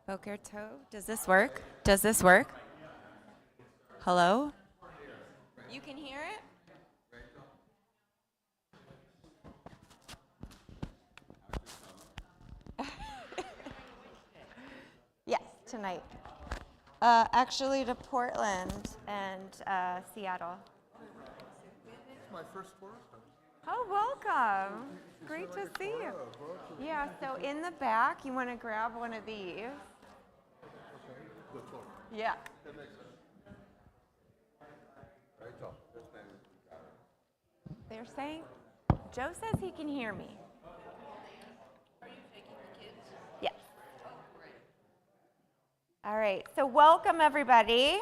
Boker Tov. Does this work? Does this work? Hello? You can hear it? Yes, tonight. Actually to Portland and Seattle. It's my first Torah Study. Oh, welcome. Great to see you. Yeah, so in the back, you want to grab one of these. The Torah. Yeah. That makes sense. Right, so this man got it. They're saying, Joe says he can hear me. Are you taking the kids? Yes. Oh, great. All right, so welcome everybody.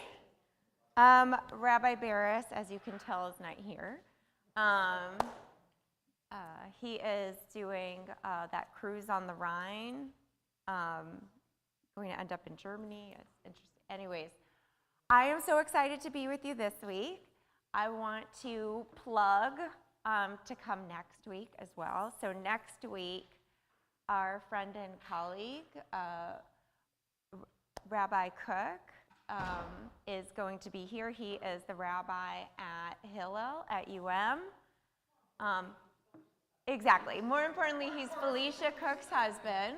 Rabbi Barris, as you can tell, is not here. He is doing that cruise on the Rhine, going to end up in Germany. It's interesting. Anyways, I am so excited to be with you this week. I want to plug to come next week as well. So next week, our friend and colleague, Rabbi Cook, is going to be here. He is the rabbi at Hillel at UM. Exactly. More importantly, he's Felicia Cook's husband.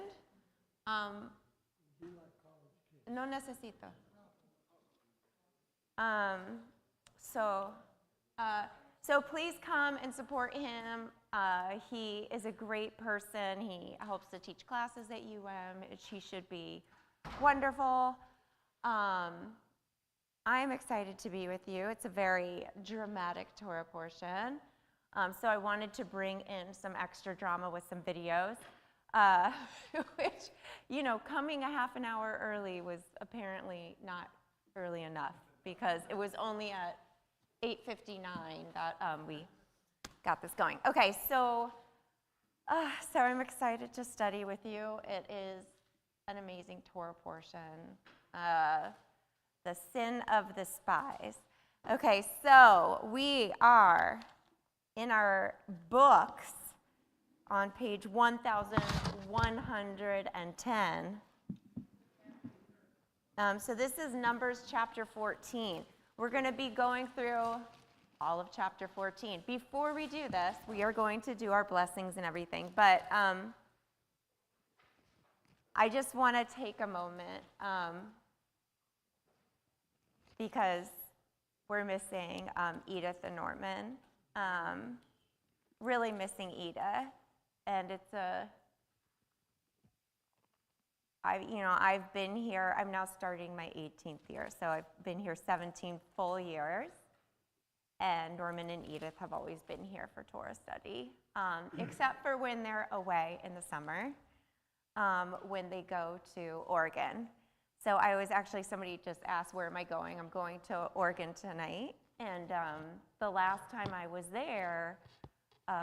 No necesito. So please come and support him. He is a great person. He helps to teach classes at UM. He should be wonderful. I'm excited to be with you. It's a very dramatic Torah portion. So I wanted to bring in some extra drama with some videos, which, you know, coming a half an hour early was apparently not early enough because it was only at 8:59 that we got this going. Okay, so I'm excited to study with you. It is an amazing Torah portion, the sin of the spies. Okay, so we are in our books on page 1110. So this is Numbers chapter 14. We're going to be going through all of chapter 14. Before we do this, we are going to do our blessings and everything, but I just want to take a moment because we're missing Edith and Norman. Really missing Edith, and I've been here. I'm now starting my 18th year, so I've been here 17 full years. And Norman and Edith have always been here for Torah study, except for when they're away in the summer, when they go to Oregon. So I was actually, somebody just asked, where am I going? I'm going to Oregon tonight. And the last time I was there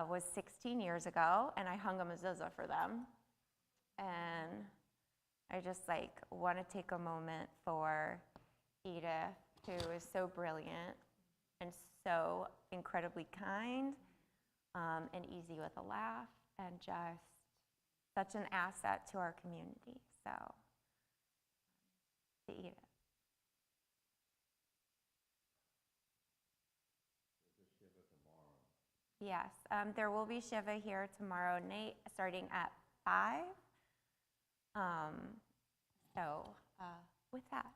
was 16 years ago, and I hung a mezuzah for them. And I just want to take a moment for Edith, who is so brilliant and so incredibly kind and easy with a laugh and just such an asset to our community. So, to Edith. Yes, there will be Shiva here tomorrow night, starting at 5. With that,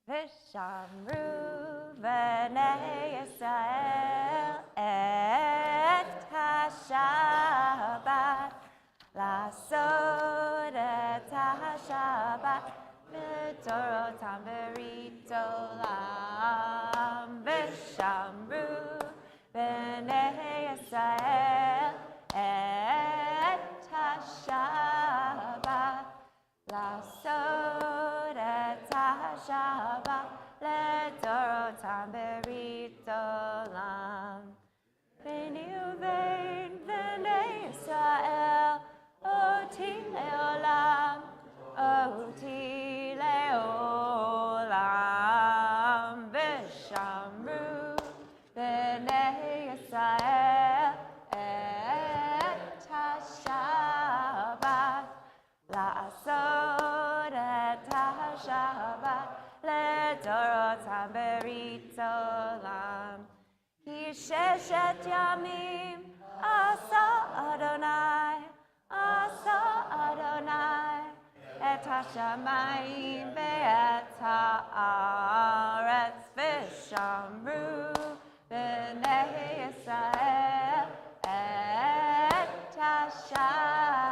V'shamru b'nei Yisrael et ha-Shabbat, la'asod et ha-Shabbat b'torotam b'rit olam. V'shamru b'nei Yisrael et ha-Shabbat, la'asod et ha-Shabbat le'torotam b'rit olam. B'nei uvein b'nei Yisrael oti le'olam, oti le'olam. V'shamru Dorotam Berit Olam. Ki Sheshet Yamim Asa Adonai, Asa Adonai, Et HaShamayim ve'et ha'aretz v'shamru b'nei Yisrael et HaShabbat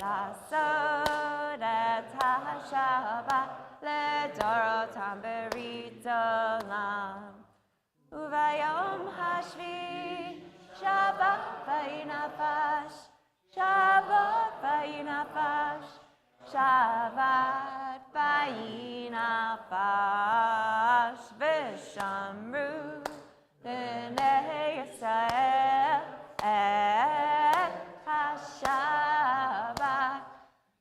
לעשות את השבת לדורותם ברית עולם. וביום השביעי שבת ויהי נפש, שבת ויהי נפש, שבת ויהי נפש, ושמרו בני ישראל את השבת,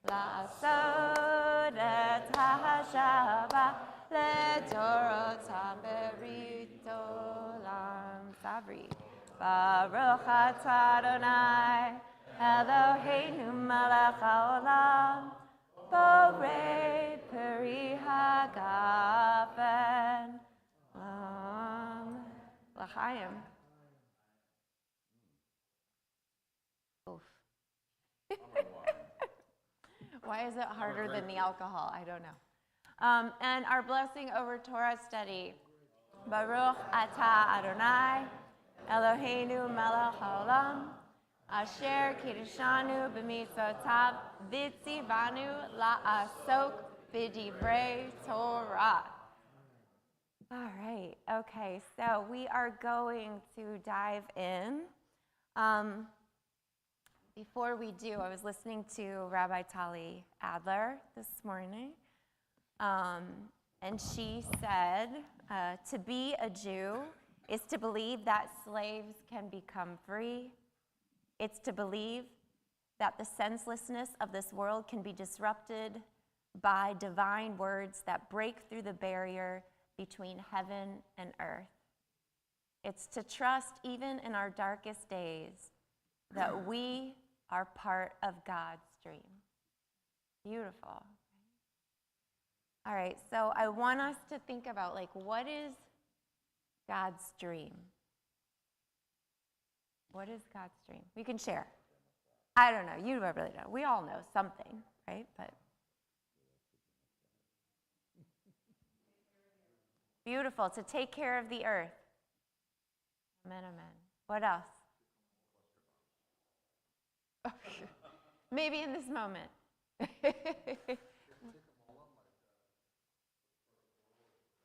לעשות את השבת לדורותם ברית עולם. סברי. ברוך אתה אדוני אלוהינו מלך העולם, בורא פרי הגפן. לחיים. Oof. Why is it harder than the alcohol? I don't know. And our blessing over Torah study. Baruch atah Adonai, Eloheinu melech haolam, asher kiddushanu b'mitzvotav v'tzivanu la'asok b'divrei Torah. All right, okay, so we are going to dive in. Before we do, I was listening to Rabbi Tali Adler this morning, and she said to be a Jew is to believe that slaves can become free. It's to believe that the senselessness of this world can be disrupted by divine words that break through the barrier between heaven and earth. It's to trust, even in our darkest days, that we are part of God's dream. Beautiful. All right, so I want us to think about, what is God's dream? What is God's dream? We can share. I don't know. You really know. We all know something, right? But beautiful, to take care of the earth. Amen, amen. What else? Maybe in this moment.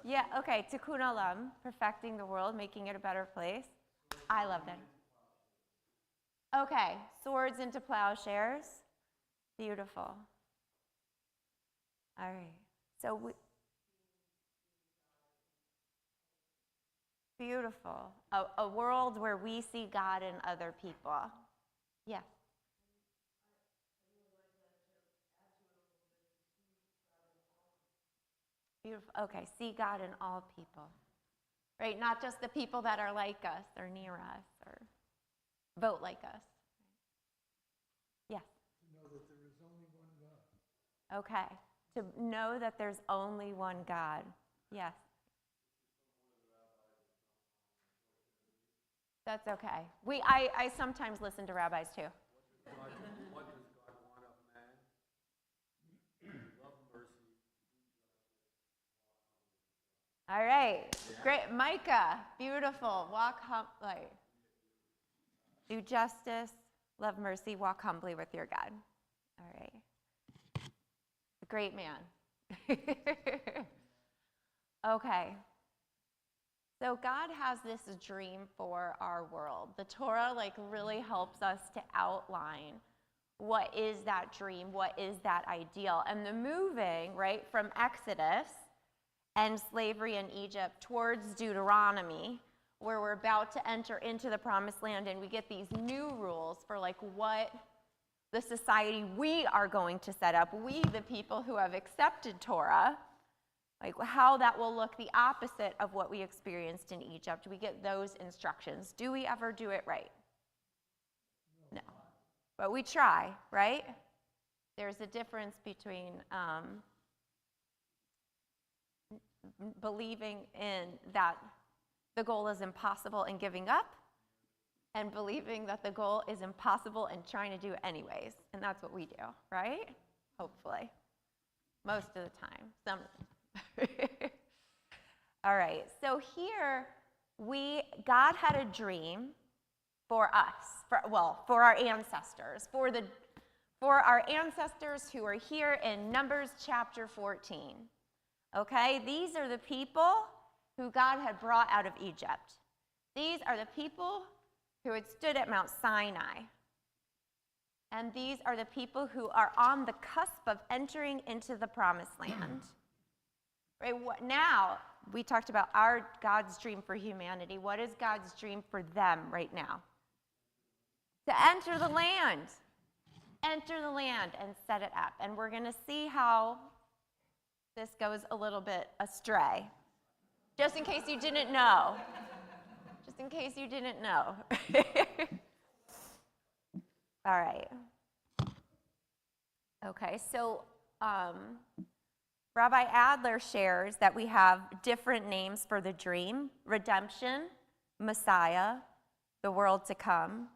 Yeah, okay, tikkun olam, perfecting the world, making it a better place. I love that. Okay, swords into plowshares. Beautiful. All right, so beautiful. A world where we see God in other people. Yeah. Beautiful. Okay, see God in all people. Right? Not just the people that are like us or near us or vote like us. Yes. To know that there is only one God. Okay. To know that there's only one God. Yes. That's okay. I sometimes listen to rabbis too. What does God want of man? Love, mercy, All right. Great. Micah, beautiful. Walk humbly. Do justice, love mercy, walk humbly with your God. All right. A great man. Okay. So God has this dream for our world. The Torah really helps us to outline what is that dream, what is that ideal. And the moving, right, from Exodus and slavery in Egypt towards Deuteronomy, where we're about to enter into the promised land and we get these new rules for what the society we are going to set up, we the people who have accepted Torah, how that will look the opposite of what we experienced in Egypt. We get those instructions. Do we ever do it right? No. But we try, right? There's a difference between believing in that the goal is impossible and giving up, and believing that the goal is impossible and trying to do it anyways. And that's what we do, right? Hopefully. Most of the time. Some of the time. All right, so here God had a dream for us, for our ancestors, for our ancestors who are here in Numbers chapter 14. Okay, these are the people who God had brought out of Egypt. These are the people who had stood at Mount Sinai. And these are the people who are on the cusp of entering into the promised land. Right, now, we talked about God's dream for humanity. What is God's dream for them right now? To enter the land. Enter the land and set it up. And we're going to see how this goes a little bit astray. Just in case you didn't know. Just in case you didn't know. All right. Okay, so Rabbi Adler shares that we have different names for the dream: redemption, Messiah, the world to come.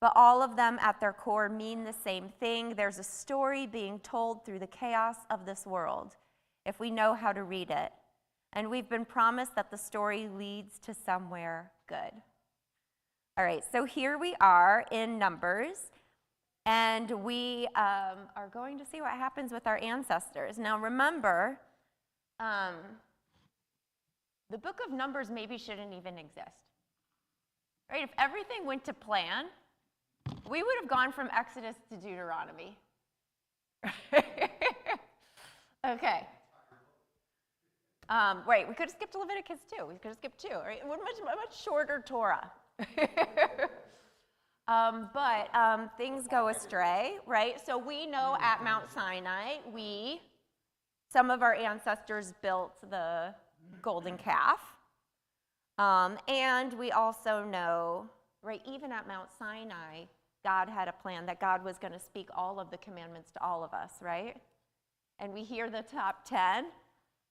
But all of them at their core mean the same thing. There's a story being told through the chaos of this world, if we know how to read it. And we've been promised that the story leads to somewhere good. All right, so here we are in Numbers, and we are going to see what happens with our ancestors. Now remember, the book of Numbers maybe shouldn't even exist. Right? If everything went to plan, we would have gone from Exodus to Deuteronomy. Okay. Right, we could have skipped Leviticus too. We could have skipped two, right? A much shorter Torah. But things go astray, right? So we know at Mount Sinai, some of our ancestors built the golden calf. And we also know, right, even at Mount Sinai, God had a plan that God was going to speak all of the commandments to all of us, right? And we hear the top 10,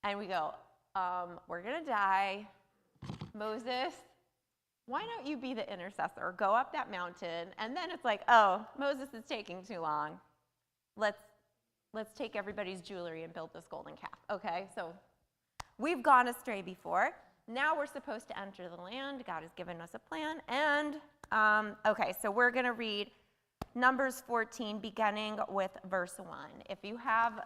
and we go, we're going to die. Moses, why don't you be the intercessor? Go up that mountain. And then it's like, oh, Moses is taking too long. Let's take everybody's jewelry and build this golden calf. Okay, so we've gone astray before. Now we're supposed to enter the land. God has given us a plan. And, okay, so we're going to read Numbers 14, beginning with verse 1. If you have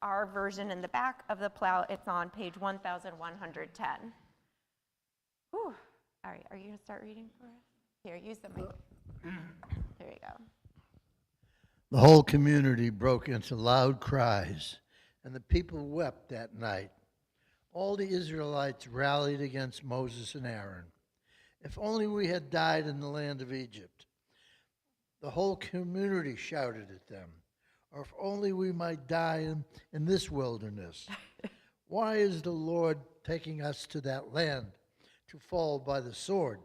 our version in the back of the plow, it's on page 1110. Whew. All right, are you going to start reading for us? Here, use the mic. There you go. The whole community broke into loud cries, and the people wept that night. All the Israelites rallied against Moses and Aaron. If only we had died in the land of Egypt. The whole community shouted at them. Or if only we might die in this wilderness. Why is the Lord taking us to that land to fall by the sword?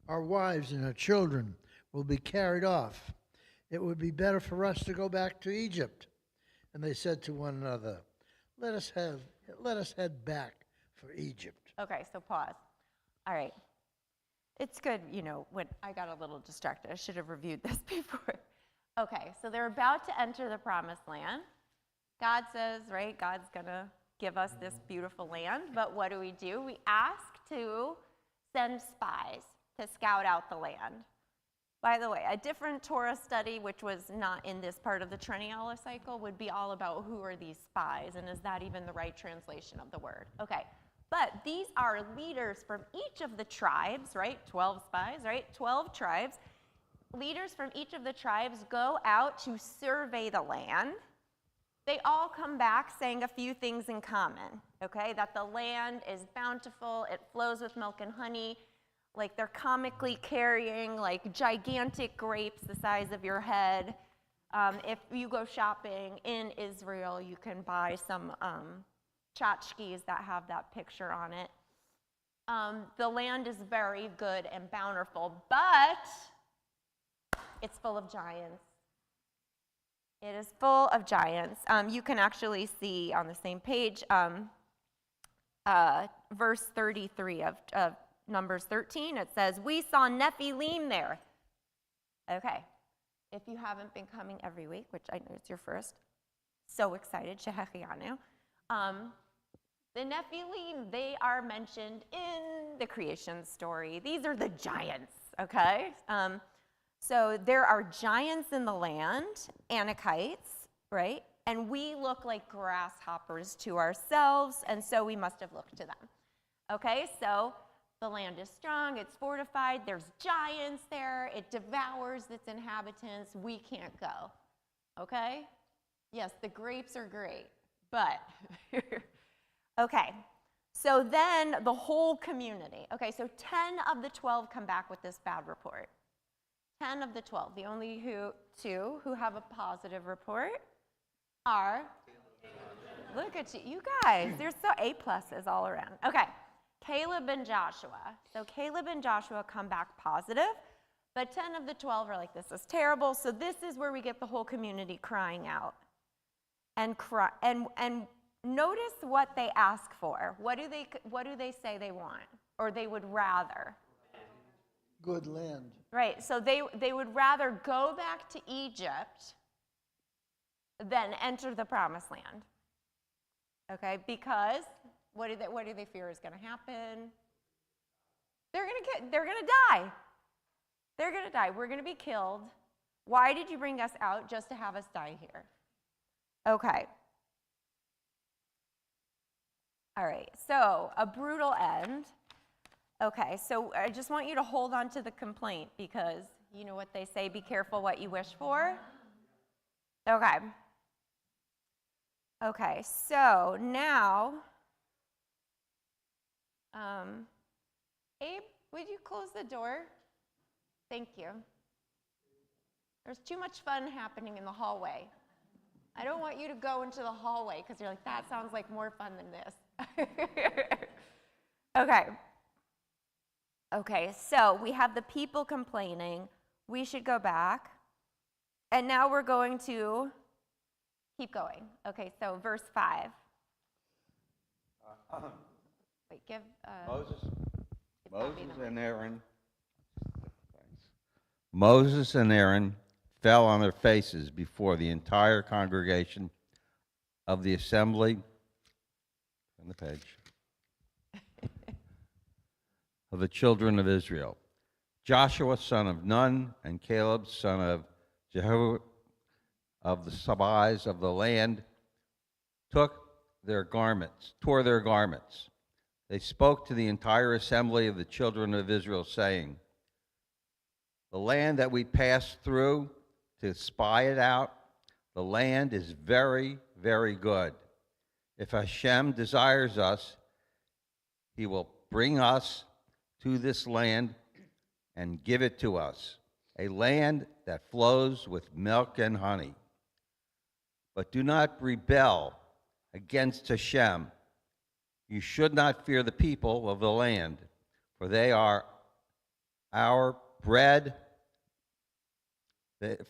Our wives and our children will be carried off. It would be better for us to go back to Egypt. And they said to one another, let us head back for Egypt. Okay, so pause. All right. It's good, when I got a little distracted. I should have reviewed this before. Okay, so they're about to enter the promised land. God says, right, God's going to give us this beautiful land. But what do? We ask to send spies to scout out the land. By the way, a different Torah study, which was not in this part of the Triennial cycle, would be all about who are these spies, and is that even the right translation of the word? Okay, but these are leaders from each of the tribes, right? 12 spies, right? 12 tribes. Leaders from each of the tribes go out to survey the land. They all come back saying a few things in common, okay? That the land is bountiful, it flows with milk and honey. Like they're comically carrying like gigantic grapes the size of your head. If you go shopping in Israel, you can buy some tchotchkes that have that picture on it. The land is very good and bountiful, but it's full of giants. It is full of giants. You can actually see on the same page, verse 33 of Numbers 13. It says, "We saw Nephilim there." Okay, if you haven't been coming every week, which I know it's your first, so excited, Shehechianu. The Nephilim, they are mentioned in the creation story. These are the giants, okay? So there are giants in the land, Anakites, right? And we look like grasshoppers to ourselves, and so we must have looked to them. Okay, so the land is strong, it's fortified, there's giants there, it devours its inhabitants, we can't go. Okay? Yes, the grapes are great, but okay. So then the whole community. Okay, so 10 of the 12 come back with this bad report. 10 of the 12. The only two who have a positive report are, look at you guys. There's so A pluses all around. Okay, Caleb and Joshua. So Caleb and Joshua come back positive, but 10 of the 12 are like, this is terrible. So this is where we get the whole community crying out. And notice what they ask for. What do they say they want, or they would rather? Good land. Right. So they would rather go back to Egypt than enter the promised land. Okay, because what do they fear is going to happen? They're going to die. They're going to die. We're going to be killed. Why did you bring us out just to have us die here? Okay. All right, so a brutal end. Okay, so I just want you to hold on to the complaint because you know what they say, be careful what you wish for. Okay. Okay, so now, Abe, would you close the door? Thank you. There's too much fun happening in the hallway. I don't want you to go into the hallway because you're like, that sounds like more fun than this. Okay. Okay, so we have the people complaining. We should go back. And now we're going to keep going. Okay, so verse 5. Wait, give... Moses and Aaron fell on their faces before the entire congregation of the assembly, on the page, of the children of Israel. Joshua, son of Nun, and Caleb, son of Jehu, of the Sabbis of the land, tore their garments. They spoke to the entire assembly of the children of Israel, saying, "The land that we passed through to spy it out, the land is very, very good. If Hashem desires us, he will bring us to this land and give it to us, a land that flows with milk and honey. But do not rebel against Hashem. You should not fear the people of the land, for they are our bread.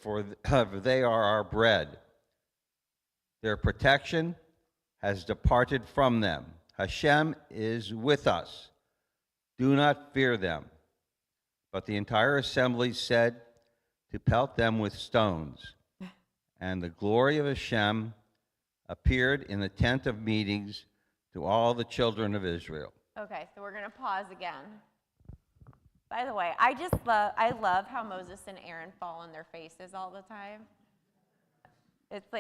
For they are our bread. Their protection has departed from them. Hashem is with us. Do not fear them." But the entire assembly said to pelt them with stones. And the glory of Hashem appeared in the tent of meetings to all the children of Israel. Okay, so we're going to pause again. By the way, I love how Moses and Aaron fall on their faces all the time. It's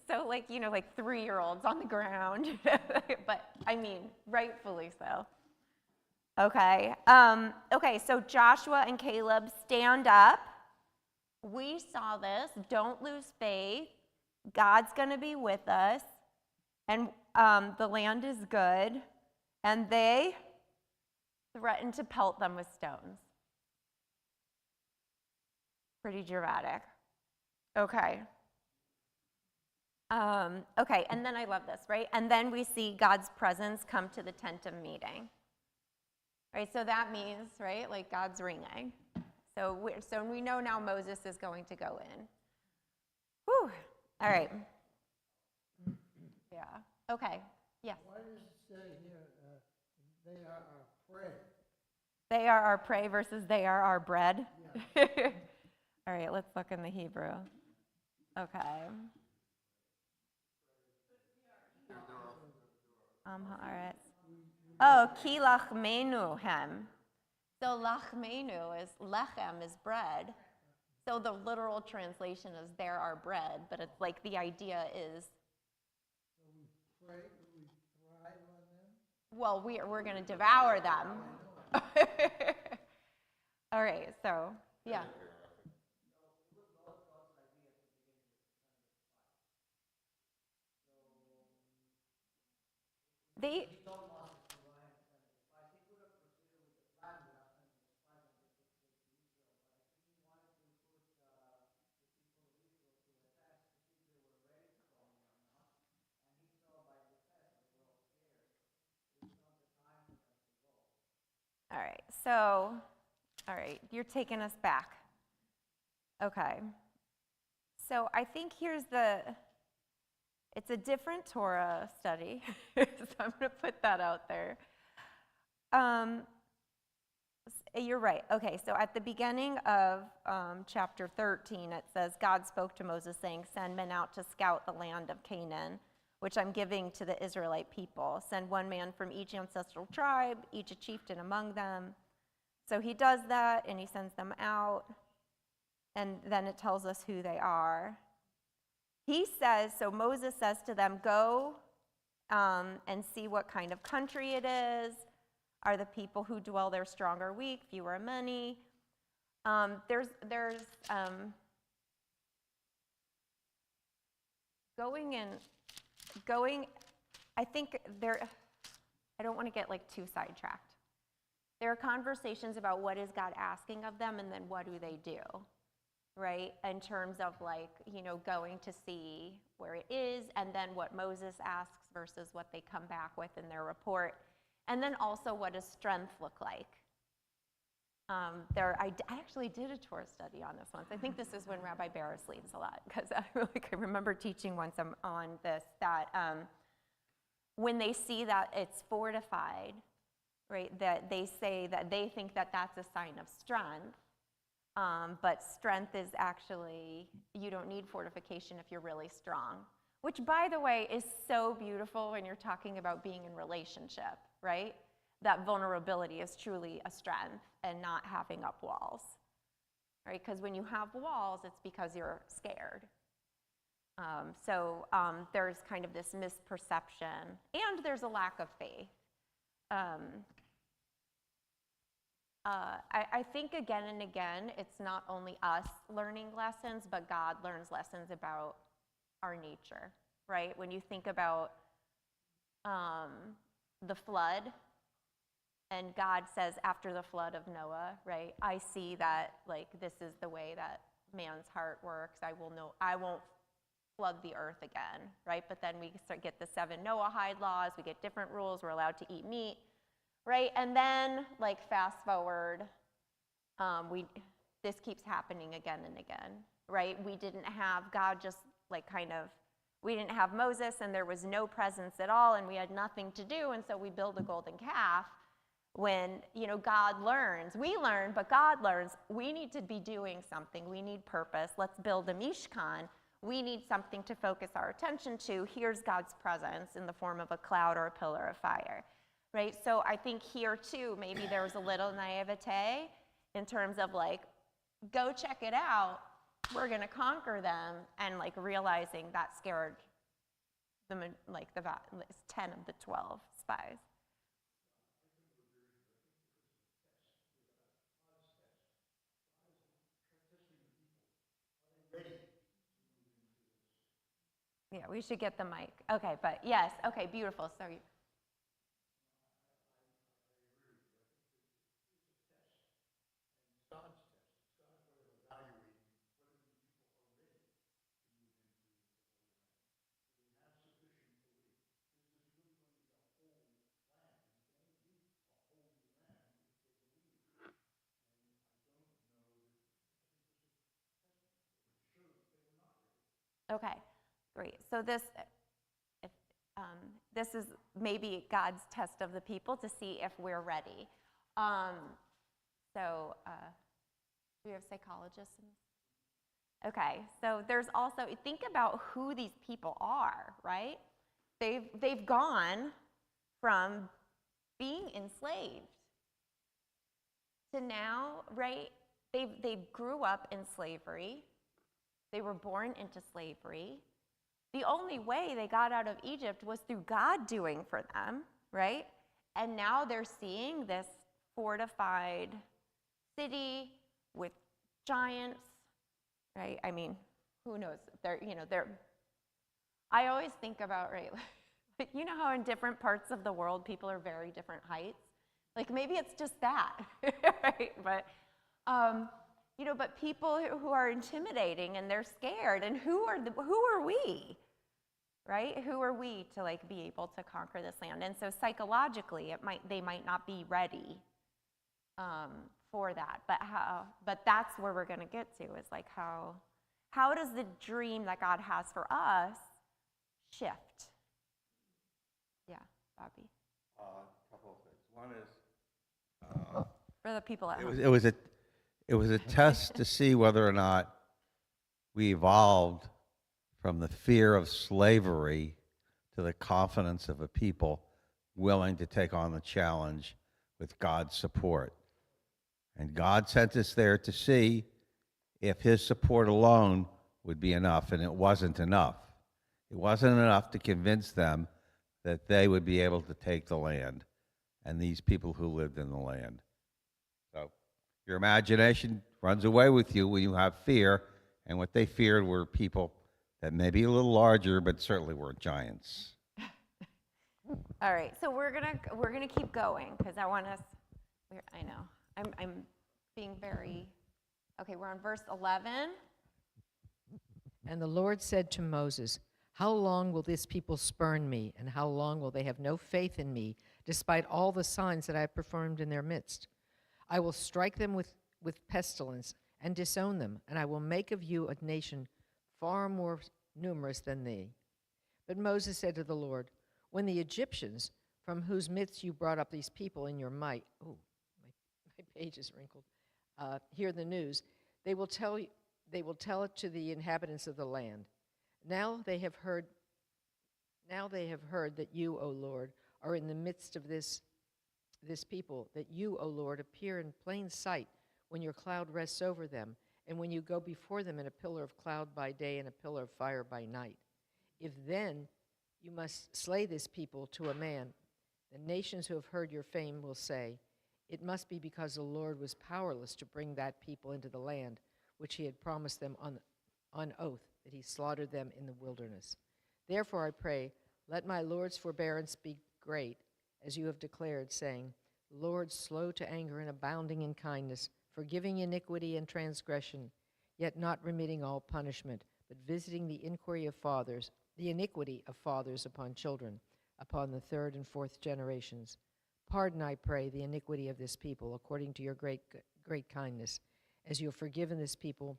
so like 3-year-olds on the ground, but I mean, rightfully so. Okay, okay, so Joshua and Caleb stand up. We saw this, don't lose faith. God's gonna be with us, and the land is good, and they threaten to pelt them with stones. Pretty dramatic. Okay. Okay, and then I love this, right? And then we see God's presence come to the tent of meeting. Right, so that means, right, like God's ringing. So we know now Moses is going to go in. Whew. All right. Yeah. Okay. Yes. Why does it say here, They are our prey. They are our prey versus they are our bread. All right, let's look in the Hebrew. Okay. Haaretz. Oh, ki lachmenu hem. So lachmenu is, lechem is bread. So the literal translation is they're our bread, but it's like the idea is, So we thrive on them. well, we're going to devour them. All right, so, yeah. They, all right, so, all right, you're taking us back. Okay. So I think it's a different Torah study, so I'm going to put that out there. You're right. Okay, so at the beginning of chapter 13, it says, God spoke to Moses saying, send men out to scout the land of Canaan, which I'm giving to the Israelite people. Send one man from each ancestral tribe, each a chieftain among them. So he does that, and he sends them out, and then it tells us who they are. He says, so Moses says to them, go and see what kind of country it is. Are the people who dwell there strong or weak, few or many? There's going, I think I don't want to get like too sidetracked. There are conversations about what is God asking of them and then what do they do, right? In terms of like, going to see where it is and then what Moses asks versus what they come back with in their report. And then also what does strength look like? I actually did a Torah study on this once. I think this is when Rabbi Barris leads a lot because I remember teaching once on this that when they see that it's fortified, right, that they say that they think that that's a sign of strength, but strength is actually, you don't need fortification if you're really strong, which, by the way, is so beautiful when you're talking about being in relationship, right? That vulnerability is truly a strength and not having up walls, right? Because when you have walls, it's because you're scared. So there's kind of this misperception, and there's a lack of faith. I think again and again, it's not only us learning lessons, but God learns lessons about our nature, right? When you think about the flood, and God says after the flood of Noah, right, I see that like this is the way that man's heart works. I won't flood the earth again, right? But then we get the 7 Noahide laws. We get different rules. We're allowed to eat meat, right? And then like fast forward, this keeps happening again and again, right? We didn't have God just like we didn't have Moses and there was no presence at all and we had nothing to do, and so we build a golden calf. When, God learns, we learn, but God learns, we need to be doing something. We need purpose. Let's build a mishkan. We need something to focus our attention to. Here's God's presence in the form of a cloud or a pillar of fire, right? So I think here too, maybe there was a little naivete in terms of like, go check it out. We're going to conquer them, and like realizing that scared the 10 of the 12 spies. Yeah, we should get the mic. Okay, but yes, okay, beautiful. So God's test. It's God's way of evaluating whether the people are ready to move into the Holy Land. Do they have sufficient belief? This is really going to be a holy land, and you can only be a holy land if they believe. And I don't know that, I think this is a testament. It shows that they were not ready. okay, great. So this, this is maybe God's test of the people to see if we're ready. So, do we have psychologists in this? Okay, so there's also, think about who these people are, right? They've gone from being enslaved to now, right? They grew up in slavery. They were born into slavery. The only way they got out of Egypt was through God doing for them, right? And now they're seeing this fortified city with giants, right? I mean, who knows? I always think about, right, like, you know how in different parts of the world people are very different heights? Like maybe it's just that, right? But, but people who are intimidating and they're scared, and who are we, right? Who are we to like be able to conquer this land? And so psychologically, they might not be ready for that. But that's where we're going to get to, is like how does the dream that God has for us shift? Yeah, Bobby. A couple of things. One is For the people at home. it was a test to see whether or not we evolved from the fear of slavery to the confidence of a people willing to take on the challenge with God's support. And God sent us there to see if his support alone would be enough, and it wasn't enough. It wasn't enough to convince them that they would be able to take the land and these people who lived in the land. So your imagination runs away with you when you have fear, and what they feared were people that may be a little larger, but certainly weren't giants. All right, so we're gonna keep going because I want us. I know I'm being very. Okay, we're on verse 11. And the Lord said to Moses, "How long will this people spurn me, and how long will they have no faith in me, despite all the signs that I have performed in their midst? I will strike them with pestilence and disown them, and I will make of you a nation far more numerous than thee." But Moses said to the Lord, "When the Egyptians, from whose midst you brought up these people in your might," my page is wrinkled, hear the news, they will tell it to the inhabitants of the land. Now they have heard that you, O Lord, are in the midst of this people, that you, O Lord, appear in plain sight when your cloud rests over them, and when you go before them in a pillar of cloud by day and a pillar of fire by night. If then you must slay this people to a man, the nations who have heard your fame will say, it must be because the Lord was powerless to bring that people into the land, which he had promised them on oath, that he slaughtered them in the wilderness. Therefore I pray, let my Lord's forbearance be great, as you have declared, saying, Lord, slow to anger and abounding in kindness, forgiving iniquity and transgression, yet not remitting all punishment, but visiting the iniquity of fathers upon children, upon the third and fourth generations. Pardon, I pray, the iniquity of this people, according to your great kindness, as you have forgiven this people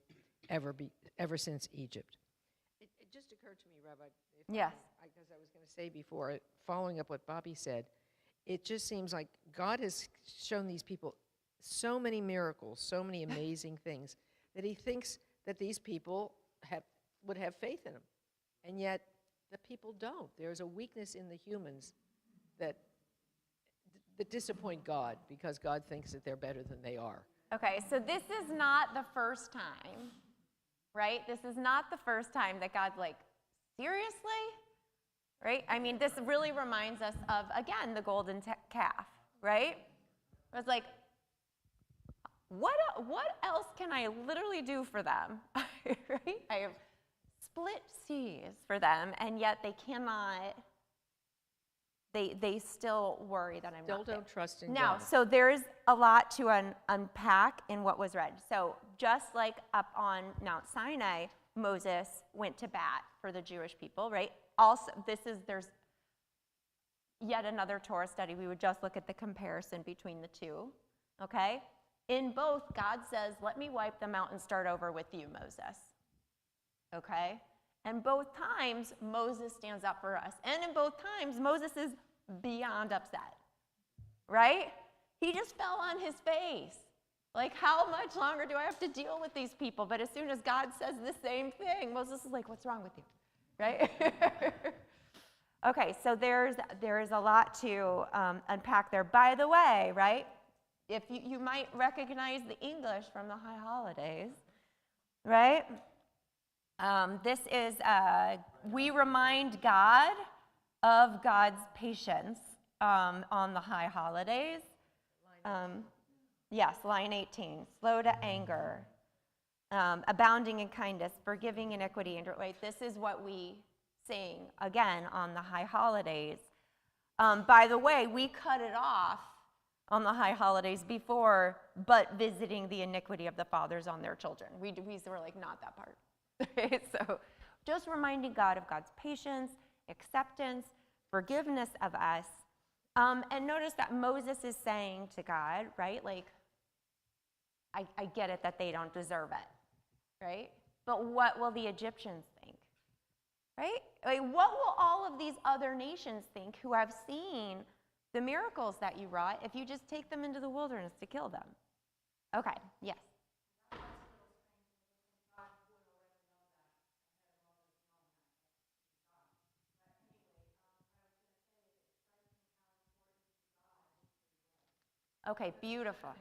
ever since Egypt. It just occurred to me, Rabbi, Yes. because I was going to say before, following up what Bobby said, it just seems like God has shown these people so many miracles, so many amazing things, that he thinks that these people would have faith in him. And yet, the people don't. There's a weakness in the humans that disappoint God, because God thinks that they're better than they are. Okay, so this is not the first time, right? This is not the first time that God's like, seriously? Right? I mean, this really reminds us of, again, the golden calf, right? It was like, what else can I literally do for them? Right? I have split seas for them, and yet they cannot, they still worry that I'm Still not there. don't trust in Now, God. so there's a lot to unpack in what was read. So just like up on Mount Sinai, Moses went to bat for the Jewish people, right? Also, there's yet another Torah study. We would just look at the comparison between the two, okay? In both, God says, let me wipe them out and start over with you, Moses, okay? And both times, Moses stands up for us. And in both times, Moses is beyond upset, right? He just fell on his face. Like, how much longer do I have to deal with these people? But as soon as God says the same thing, Moses is like, what's wrong with you, right? Okay, so there is a lot to unpack there. By the way, right, if you might recognize the English from the high holidays, right? This is, we remind God of God's patience on the high holidays. Yes, line 18, slow to anger, abounding in kindness, forgiving iniquity. And wait, this is what we sing again on the high holidays. By the way, we cut it off on the high holidays before, but visiting the iniquity of the fathers on their children. We were like, not that part. So just reminding God of God's patience, acceptance, forgiveness of us. And notice that Moses is saying to God, right, like, I get it that they don't deserve it, right? But what will the Egyptians think, right? Like, what will all of these other nations think who have seen the miracles that you wrought if you just take them into the wilderness to kill them? Okay, yes. Okay, beautiful.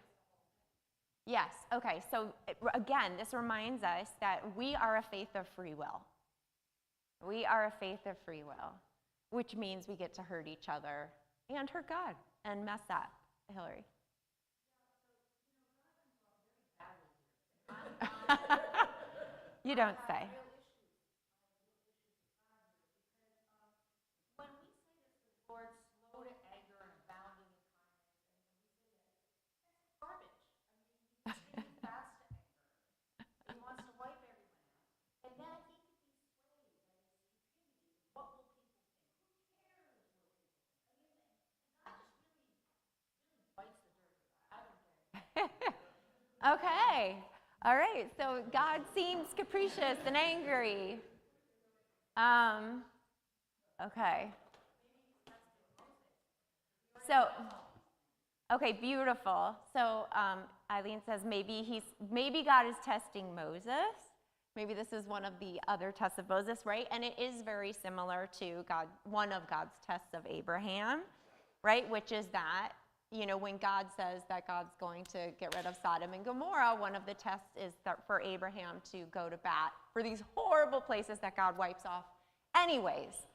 Yes, okay, so again, this reminds us that we are a faith of free will. We are a faith of free will, which means we get to hurt each other and hurt God and mess up. Hillary. You don't say. When we say this, the Lord slow to anger and abounding in kindness, and we say that, that's garbage. I mean, he's extremely fast to anger. He wants to wipe everyone out. And then he can be swayed by this stupidity. What will people think? Who cares what people think? I mean, and God just really bites the dirt with that. I don't get it. Okay, all right, so God seems capricious and angry. Okay. So, okay, beautiful. So Eileen says maybe God is testing Moses. Maybe this is one of the other tests of Moses, right? And it is very similar to one of God's tests of Abraham, right? Which is that, when God says that God's going to get rid of Sodom and Gomorrah, one of the tests is that for Abraham to go to bat for these horrible places that God wipes off anyways,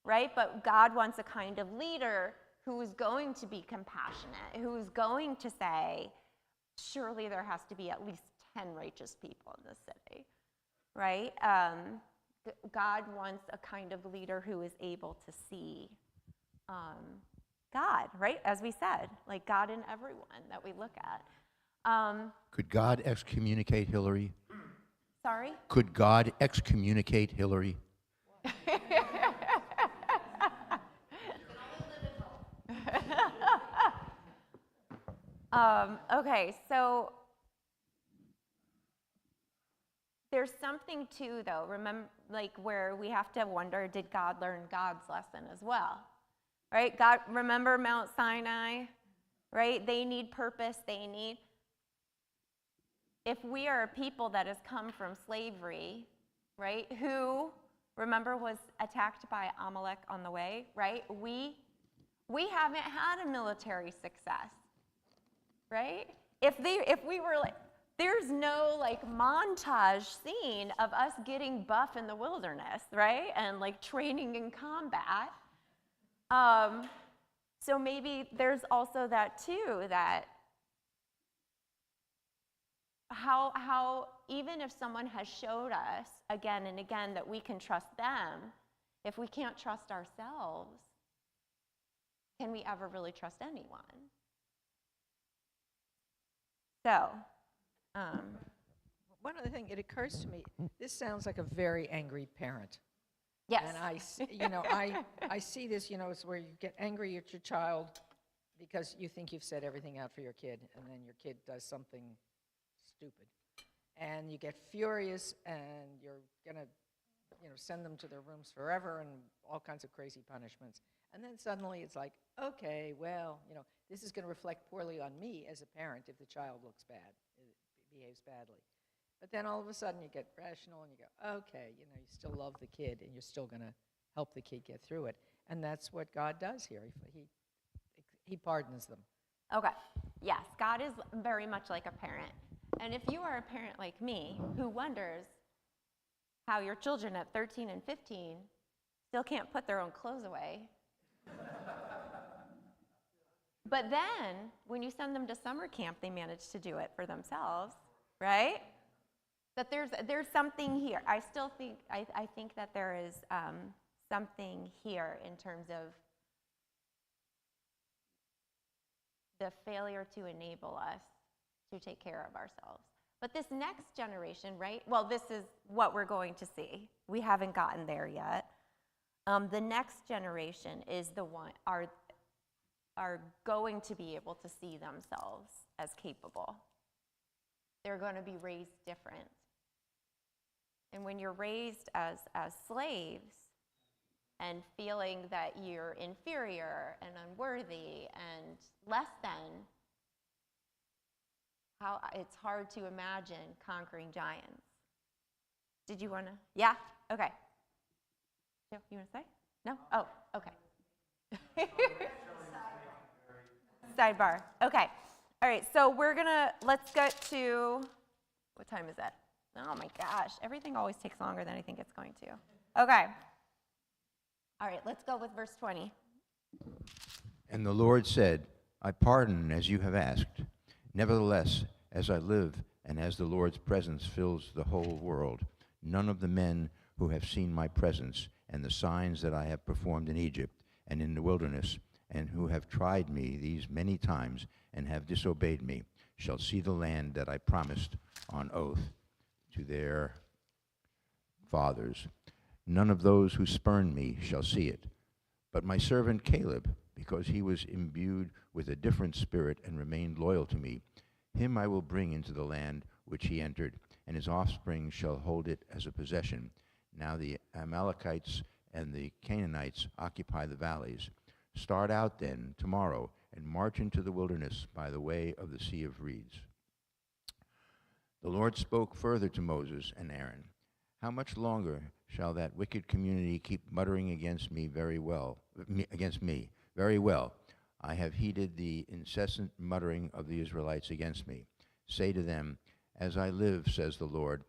right? But God wants a kind of leader who is going to be compassionate, who is going to say, surely there has to be at least 10 righteous people in this city, right? God wants a kind of leader who is able to see God, right? As we said, like God in everyone that we look at. Could God excommunicate Hillary? Sorry? Could God excommunicate Hillary? Okay, so there's something too, though, remember, like where we have to wonder, did God learn God's lesson as well? Right? God, remember Mount Sinai, right? They need purpose, if we are a people that has come from slavery, right, who, remember, was attacked by Amalek on the way, right? We haven't had a military success, right? If we were like, there's no like montage scene of us getting buff in the wilderness, right? And like training in combat. So maybe there's also that too, that how even if someone has showed us again and again that we can trust them, if we can't trust ourselves, can we ever really trust anyone? So, One other thing, it occurs to me, this sounds like a very angry parent. yes. And I see this, it's where you get angry at your child because you think you've said everything out for your kid, and then your kid does something stupid. And you get furious, and you're going to send them to their rooms forever and all kinds of crazy punishments. And then suddenly it's like, okay, well, this is going to reflect poorly on me as a parent if the child looks bad, behaves badly. But then all of a sudden you get rational and you go, okay, you still love the kid and you're still going to help the kid get through it. And that's what God does here. He pardons them. Okay, yes, God is very much like a parent. And if you are a parent like me who wonders how your children at 13 and 15 still can't put their own clothes away, but then when you send them to summer camp, they manage to do it for themselves, right? That there's something here. I still think, I think that there is something here in terms of the failure to enable us to take care of ourselves. But this next generation, right? Well, this is what we're going to see. We haven't gotten there yet. The next generation is the one are going to be able to see themselves as capable. They're going to be raised different. And when you're raised as slaves and feeling that you're inferior and unworthy and less than, how it's hard to imagine conquering giants. Did you want to? Yeah? Okay. Joe, you want to say? No? Oh, okay. Sidebar. Okay. All right, so let's get to, what time is it? Oh my gosh, everything always takes longer than I think it's going to. Okay. All right, let's go with verse 20. And the Lord said, I pardon as you have asked. Nevertheless, as I live, and as the Lord's presence fills the whole world, none of the men who have seen my presence and the signs that I have performed in Egypt and in the wilderness, and who have tried me these many times and have disobeyed me, shall see the land that I promised on oath to their fathers. None of those who spurn me shall see it. But my servant Caleb, because he was imbued with a different spirit and remained loyal to me, him I will bring into the land which he entered, and his offspring shall hold it as a possession. Now the Amalekites and the Canaanites occupy the valleys. Start out then tomorrow and march into the wilderness by the way of the Sea of Reeds. The Lord spoke further to Moses and Aaron. How much longer shall that wicked community keep muttering against me? Very well. I have heeded the incessant muttering of the Israelites against me. Say to them, as I live, says the Lord,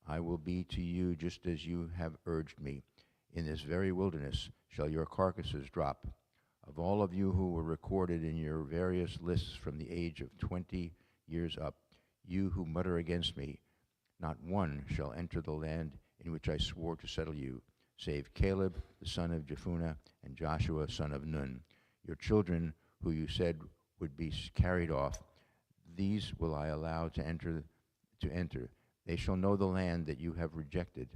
I will be to you just as you have urged me. In this very wilderness shall your carcasses drop. Of all of you who were recorded in your various lists from the age of 20 years up, you who mutter against me, not one shall enter the land in which I swore to settle you, save Caleb the son of Jephunneh and Joshua son of Nun. Your children, who you said would be carried off, these will I allow to enter. They shall know the land that you have rejected.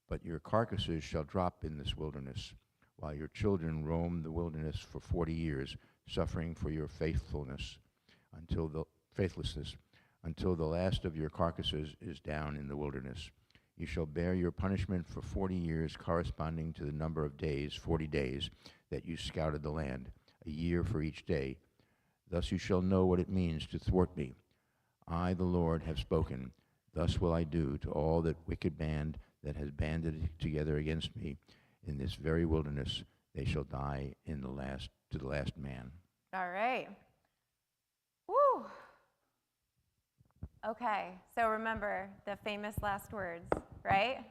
But your carcasses shall drop in this wilderness, while your children roam the wilderness for 40 years, suffering for your faithlessness, until the last of your carcasses is down in the wilderness. You shall bear your punishment for 40 years, corresponding to the number of days, 40 days, that you scouted the land, a year for each day. Thus you shall know what it means to thwart me. I, the Lord, have spoken. Thus will I do to all that wicked band that has banded together against me in this very wilderness. They shall die to the last man. All right. Woo. Okay, so remember the famous last words, right?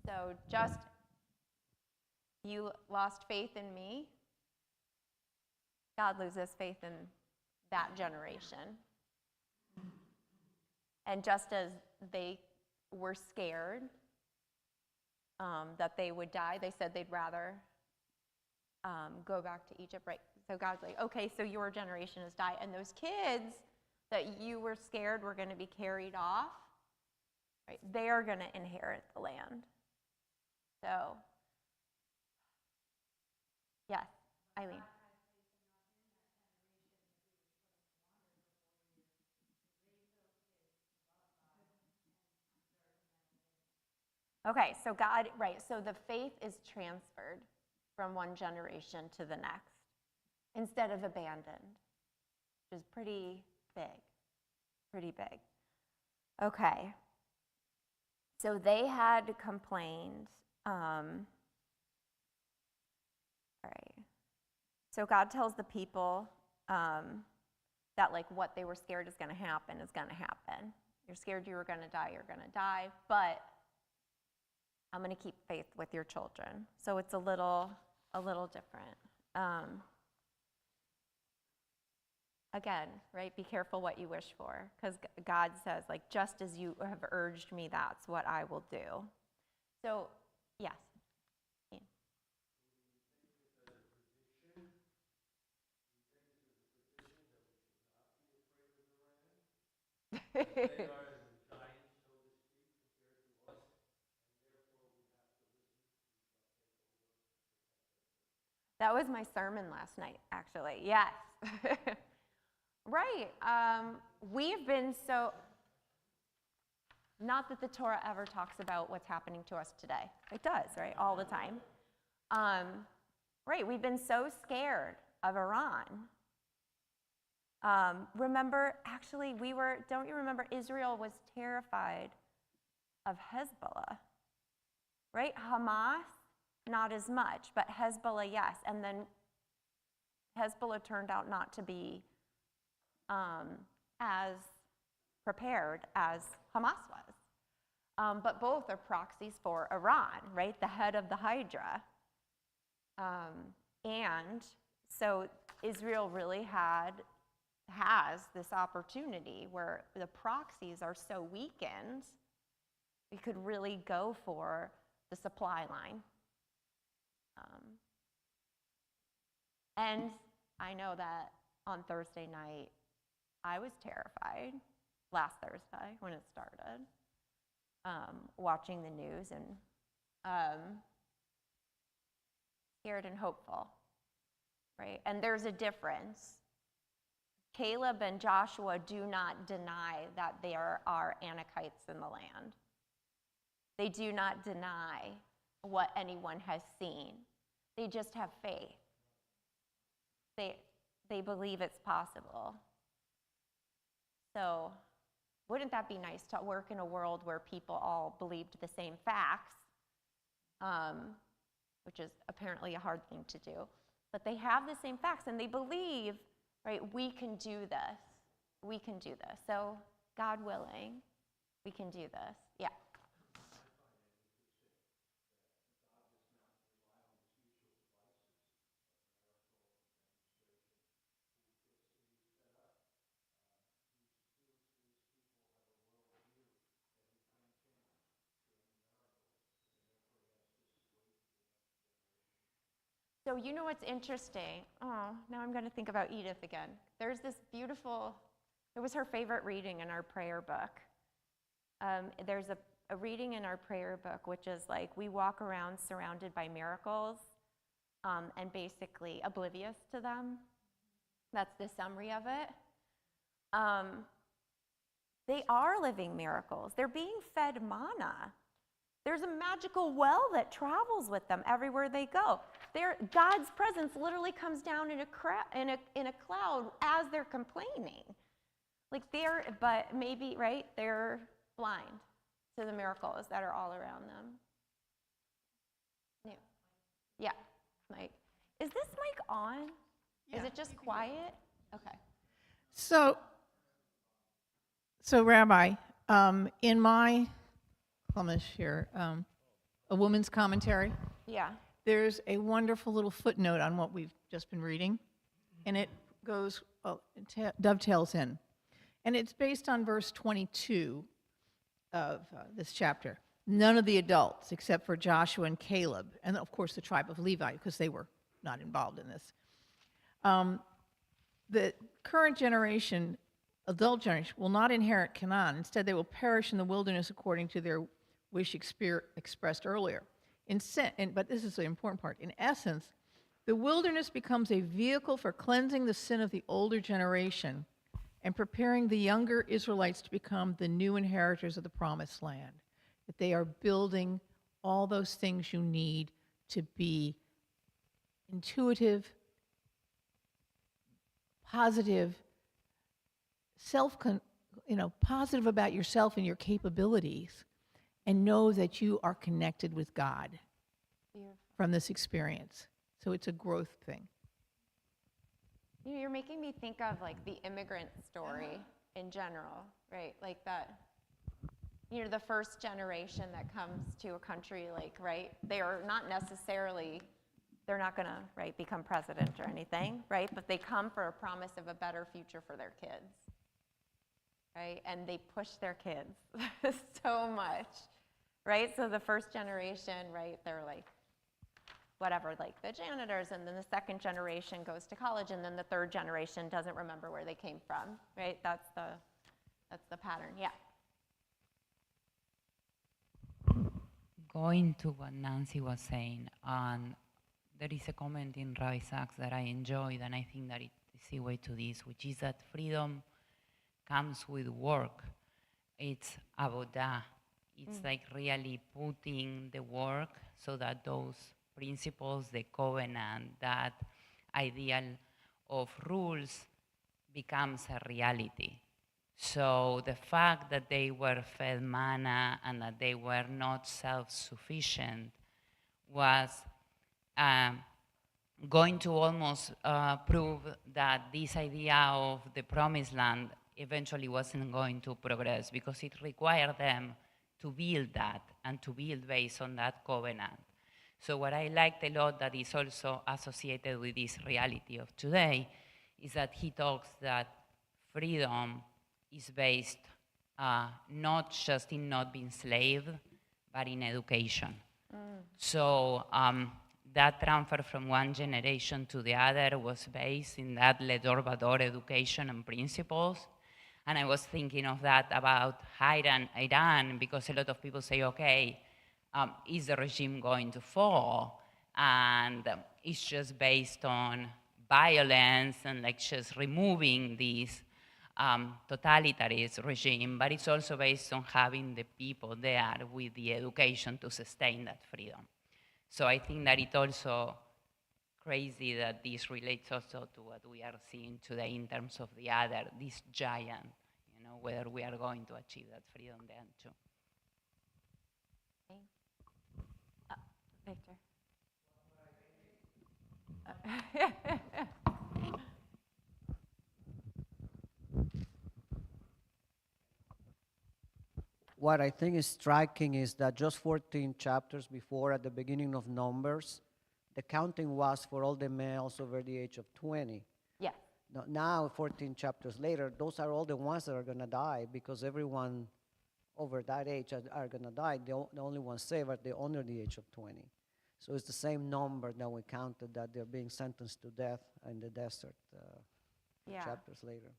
So just, you lost faith in me. God loses faith in that generation. And just as they were scared that they would die, they said they'd rather go back to Egypt, right? So God's like, okay, so your generation has died. And those kids that you were scared were going to be carried off, right? They are going to inherit the land. So, yes, Eileen. Okay, so God, right, so the faith is transferred from one generation to the next instead of abandoned, which is pretty big, pretty big. Okay, so they had complained. All right, so God tells the people that like what they were scared is going to happen is going to happen. You're scared you were going to die, you're going to die, but I'm going to keep faith with your children. So it's a little different. Again, right? Be careful what you wish for, because God says, like, just as you have urged me, that's what I will do. So, yes. Ian. They are the giants, so to speak, compared to us, and therefore we have to listen to take over and protect us. That was my sermon last night, actually. Yes. Right. We've been so, not that the Torah ever talks about what's happening to us today. It does, right? All the time. Right. We've been so scared of Iran. Remember, actually, don't you remember Israel was terrified of Hezbollah? Right? Hamas, not as much, but Hezbollah, yes. And then Hezbollah turned out not to be as prepared as Hamas was. But both are proxies for Iran, right? The head of the Hydra. And so Israel really has this opportunity where the proxies are so weakened, we could really go for the supply line. And I know that on Thursday night, I was terrified, last Thursday when it started, watching the news and scared and hopeful, right? And there's a difference. Caleb and Joshua do not deny that there are Anakites in the land. They do not deny what anyone has seen. They just have faith. They believe it's possible. So wouldn't that be nice to work in a world where people all believed the same facts, which is apparently a hard thing to do. But they have the same facts, and they believe, right, we can do this. We can do this. So God willing, we can do this. Yeah. So you know what's interesting? Oh, now I'm going to think about Edith again. There's this beautiful, it was her favorite reading in our prayer book. There's a reading in our prayer book, which is like, we walk around surrounded by miracles and basically oblivious to them. That's the summary of it. They are living miracles. They're being fed manna. There's a magical well that travels with them everywhere they go. God's presence literally comes down in a cloud as they're complaining. But maybe, right, they're blind to the miracles that are all around them. Yeah, Mike. Is this mic on? Yeah. Is it just quiet? Okay. So Rabbi, in my Plumish here, a woman's commentary, Yeah. there's a wonderful little footnote on what we've just been reading, and it goes, dovetails in. And it's based on verse 22 of this chapter. None of the adults, except for Joshua and Caleb, and of course the tribe of Levi, because they were not involved in this. The current generation, adult generation, will not inherit Canaan. Instead, they will perish in the wilderness according to their wish expressed earlier. But this is the important part. In essence, the wilderness becomes a vehicle for cleansing the sin of the older generation and preparing the younger Israelites to become the new inheritors of the promised land. That they are building all those things you need to be intuitive, positive, positive about yourself and your capabilities, and know that you are connected with God Beautiful. from this experience. So it's a growth thing. You know, you're making me think of like the immigrant story in general, right? Like that, you know, the first generation that comes to a country, like, right? They are not necessarily, they're not gonna, right, become president or anything, right? But they come for a promise of a better future for their kids, right? And they push their kids so much, right? So the first generation, right, they're like, whatever, like the janitors, and then the second generation goes to college, and then the third generation doesn't remember where they came from, right? That's the pattern, yeah. Going to what Nancy was saying, there is a comment in Rabbi Sachs that I enjoyed, and I think that it is a way to this, which is that freedom comes with work. It's avodah. It's like really putting the work so that those principles, the covenant, that ideal of rules becomes a reality. So the fact that they were fed manna and that they were not self-sufficient was going to almost prove that this idea of the promised land eventually wasn't going to progress, because it required them to build that and to build based on that covenant. So what I liked a lot that is also associated with this reality of today is that he talks that freedom is based not just in not being slave, but in education. So that transfer from one generation to the other was based in that Ledor Vador education and principles. And I was thinking of that about Iran, because a lot of people say, okay, is the regime going to fall? And it's just based on violence and like just removing this totalitarian regime, but it's also based on having the people there with the education to sustain that freedom. So I think that it's also crazy that this relates also to what we are seeing today in terms of the other, this giant, you know, whether we are going to achieve that freedom then too. Victor. What I think is striking is that just 14 chapters before, at the beginning of Numbers, the counting was for all the males over the age of 20. Yeah. Now 14 chapters later, those are all the ones that are going to die, because everyone over that age are going to die. The only ones saved are the under the age of 20. So it's the same number that we counted that they're being sentenced to death in the desert Yeah. chapters later.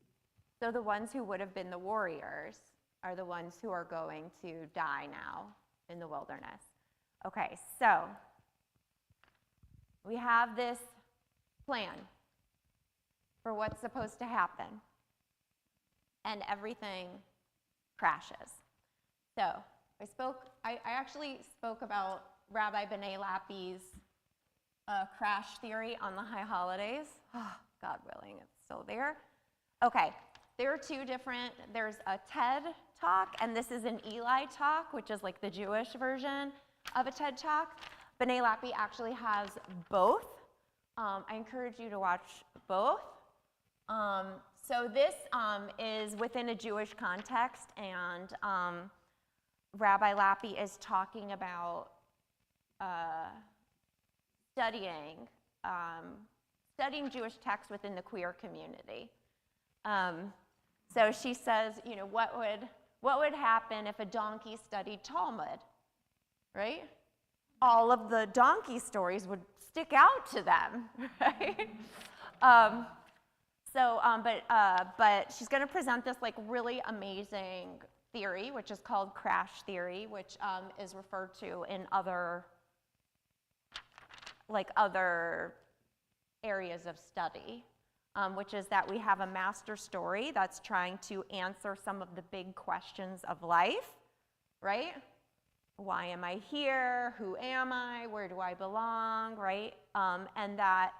So the ones who would have been the warriors are the ones who are going to die now in the wilderness. Okay, so we have this plan for what's supposed to happen, and everything crashes. So I actually spoke about Rabbi B'nai Lappy's crash theory on the high holidays. Oh, God willing, it's still there. Okay, there are two different, there's a TED Talk, and this is an Eli Talk, which is like the Jewish version of a TED Talk. B'nai Lappy actually has both. I encourage you to watch both. So this is within a Jewish context, and Rabbi Lappy is talking about studying Jewish texts within the queer community. So she says, you know, what would happen if a donkey studied Talmud, right? All of the donkey stories would stick out to them, right? But she's going to present this like really amazing theory, which is called crash theory, which is referred to in other areas of study, which is that we have a master story that's trying to answer some of the big questions of life, right? why am I here? Who am I? Where do I belong, right? And that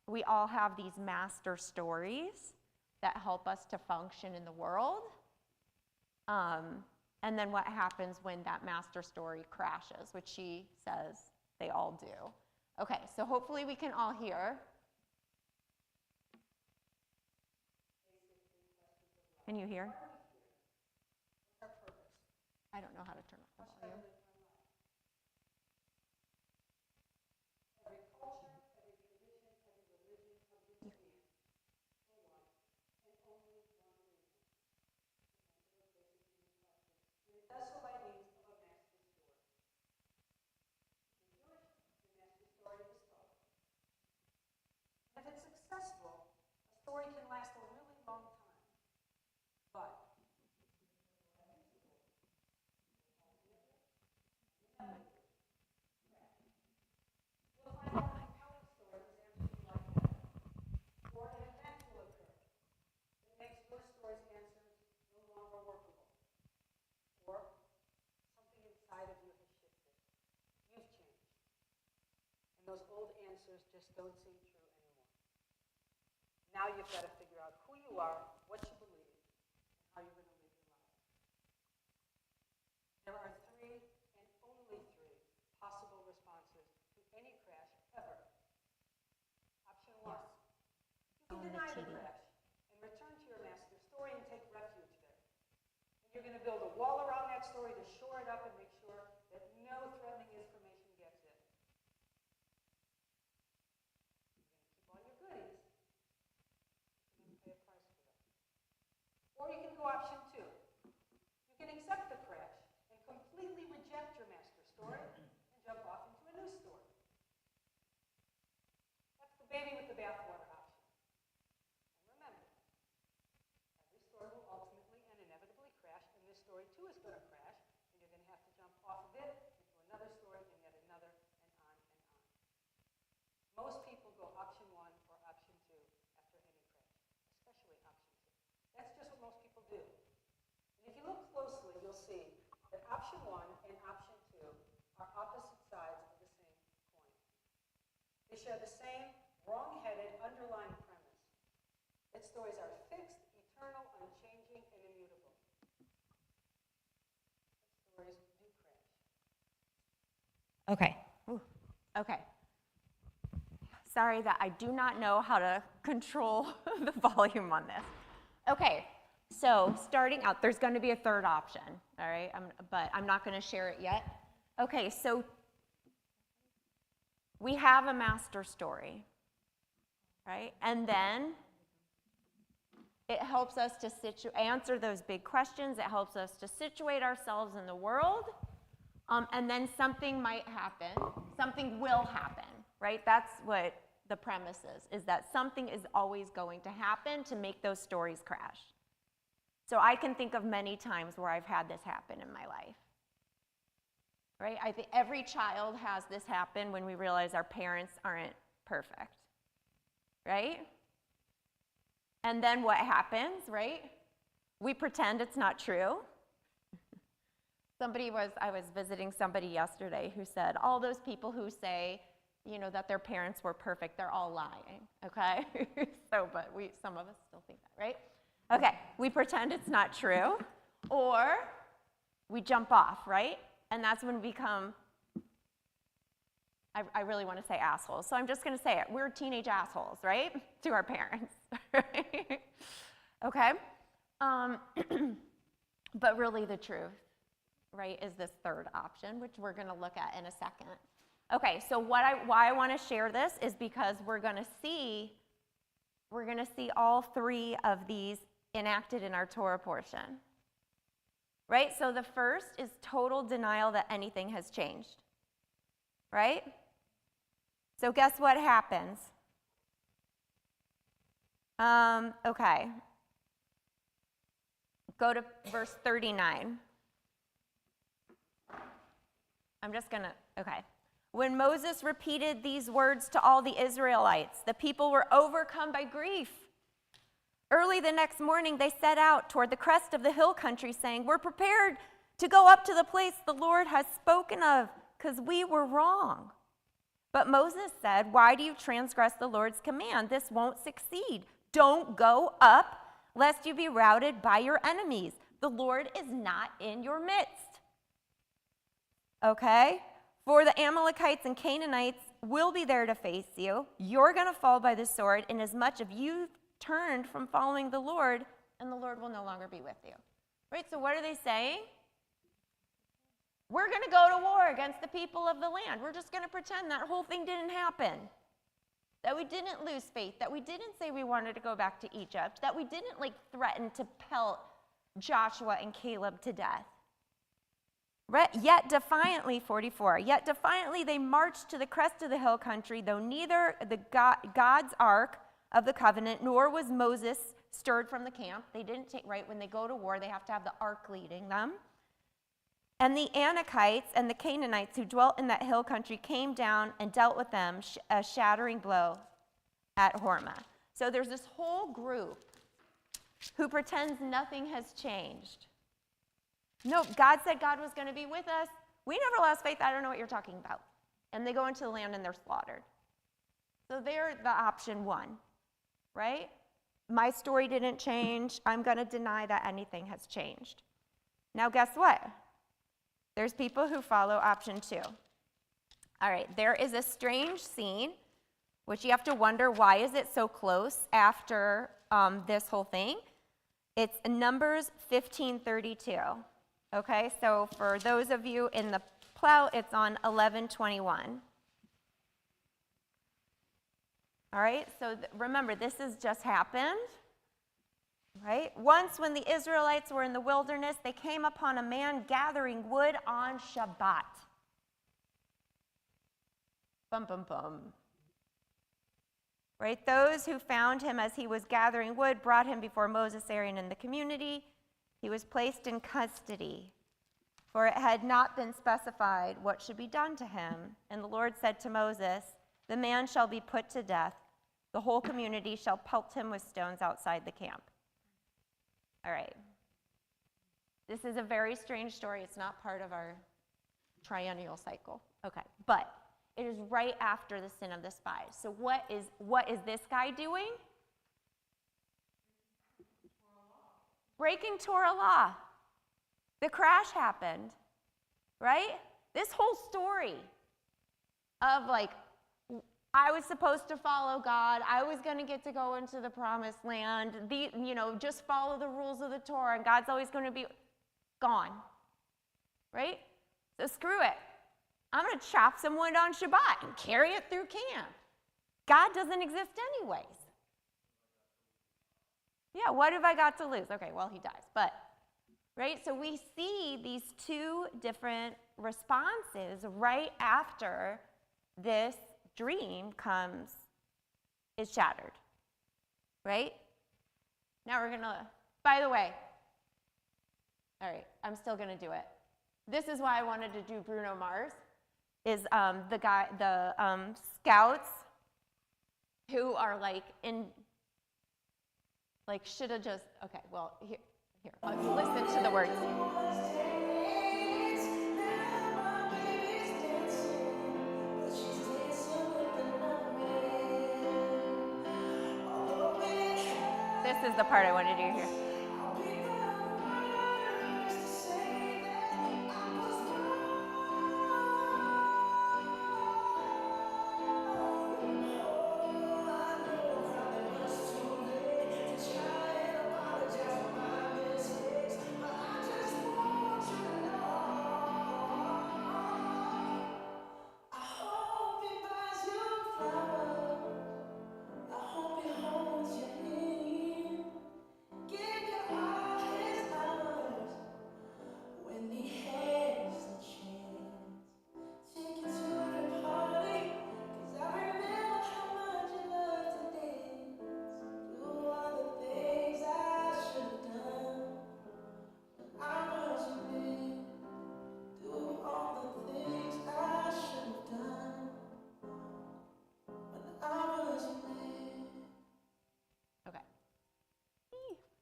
we all have these master stories that help us to function in the world. And then what happens when that master story crashes, which she says they all do. Okay, so hopefully we can all hear. Can you hear? I don't know how to turn off the volume. If it's successful, a story can last a really long time. But you'll find out compelling stories answers like that. Or an event will occur that makes your story's answers no longer workable. Or something inside of you has shifted. You've changed. And those old answers just don't seem true anymore. Now you've got to figure out who you are, what you believe, and how you're going to live your life. There are 3 and only 3 possible responses to any crash ever. Option 1, you can deny the crash and return to your master story and take refuge there. And you're going to build a wall around that story to shore it up and make sure that no threatening information gets in. You're going to keep all your goodies. Pay a price for that. Or you can go option 2. You can accept the crash and completely reject your master story and jump off into a new story. That's the baby with the bathwater option. And remember, every story will ultimately and inevitably crash, and this story too is going to crash, and you're going to have to jump off of it into another story and yet another, and on and on. Most people go option 1 or option 2 after any crash. Especially option 2. That's just what most people do. And if you look closely, you'll see that option 1 and option 2 are opposite sides of the same coin. They share the same wrong-headed underlying premise that stories are fixed, eternal, unchanging, and immutable. But stories do crash. Okay. Okay. Sorry that I do not know how to control the volume on this. Okay, so starting out, there's going to be a third option, all right? But I'm not going to share it yet. Okay, so we have a master story, right? And then it helps us to answer those big questions. It helps us to situate ourselves in the world. And then something might happen. Something will happen, right? That's what the premise is that something is always going to happen to make those stories crash. So I can think of many times where I've had this happen in my life, right? I think every child has this happen when we realize our parents aren't perfect, right? And then what happens, right? We pretend it's not true. I was visiting somebody yesterday who said, all those people who say, that their parents were perfect, they're all lying, okay? But some of us still think that, right? Okay, we pretend it's not true, or we jump off, right? And that's when we become, I really want to say assholes, so I'm just going to say it. We're teenage assholes, right? To our parents, right? Okay? But really the truth, right, is this third option, which we're going to look at in a second. Okay, so why I want to share this is because we're going to see all 3 of these enacted in our Torah portion. Right? So the first is total denial that anything has changed. Right? So guess what happens? Okay. Go to verse 39. Okay. When Moses repeated these words to all the Israelites, the people were overcome by grief. Early the next morning, they set out toward the crest of the hill country, saying, "We're prepared to go up to the place the Lord has spoken of, because we were wrong. But Moses said, why do you transgress the Lord's command? This won't succeed. Don't go up, lest you be routed by your enemies. The Lord is not in your midst. Okay? For the Amalekites and Canaanites will be there to face you. You're going to fall by the sword, inasmuch as you've turned from following the Lord, and the Lord will no longer be with you. Right? So what are they saying? We're going to go to war against the people of the land. We're just going to pretend that whole thing didn't happen. That we didn't lose faith. That we didn't say we wanted to go back to Egypt. That we didn't threaten to pelt Joshua and Caleb to death. Yet defiantly, 44, yet defiantly they marched to the crest of the hill country, though neither the God's ark of the covenant nor was Moses stirred from the camp. They didn't take, right, when they go to war, they have to have the ark leading them. And the Anakites and the Canaanites who dwelt in that hill country came down and dealt with them a shattering blow at Hormah. So there's this whole group who pretends nothing has changed. No, God said God was going to be with us. We never lost faith. I don't know what you're talking about. And they go into the land and they're slaughtered. So they're the option one, right? My story didn't change. I'm going to deny that anything has changed. Now, guess what? There's people who follow option two. All right, there is a strange scene, which you have to wonder, why is it so close after this whole thing? It's Numbers 15:32. Okay, so for those of you in the plow, it's on 11:21. All right, so remember, this has just happened, right? Once when the Israelites were in the wilderness, they came upon a man gathering wood on Shabbat. Bum, bum, bum. Right, those who found him as he was gathering wood brought him before Moses, Aaron, and the community. He was placed in custody, for it had not been specified what should be done to him. And the Lord said to Moses, the man shall be put to death. The whole community shall pelt him with stones outside the camp. All right. This is a very strange story. It's not part of our triennial cycle. Okay, but it is right after the sin of the spies. So what is this guy doing? Breaking Torah law. The crash happened, right? This whole story of I was supposed to follow God. I was going to get to go into the promised land. Just follow the rules of the Torah, and God's always going to be gone, right? So screw it. I'm going to chop some wood on Shabbat and carry it through camp. God doesn't exist anyways. Yeah, what have I got to lose? Okay, well, he dies, but, right? So we see these two different responses right after this dream is shattered, right? Now we're going to, by the way, all right, I'm still going to do it. This is why I wanted to do Bruno Mars, is the scouts who are should have just, okay, well, here, listen to the words. This is the part I want to do here.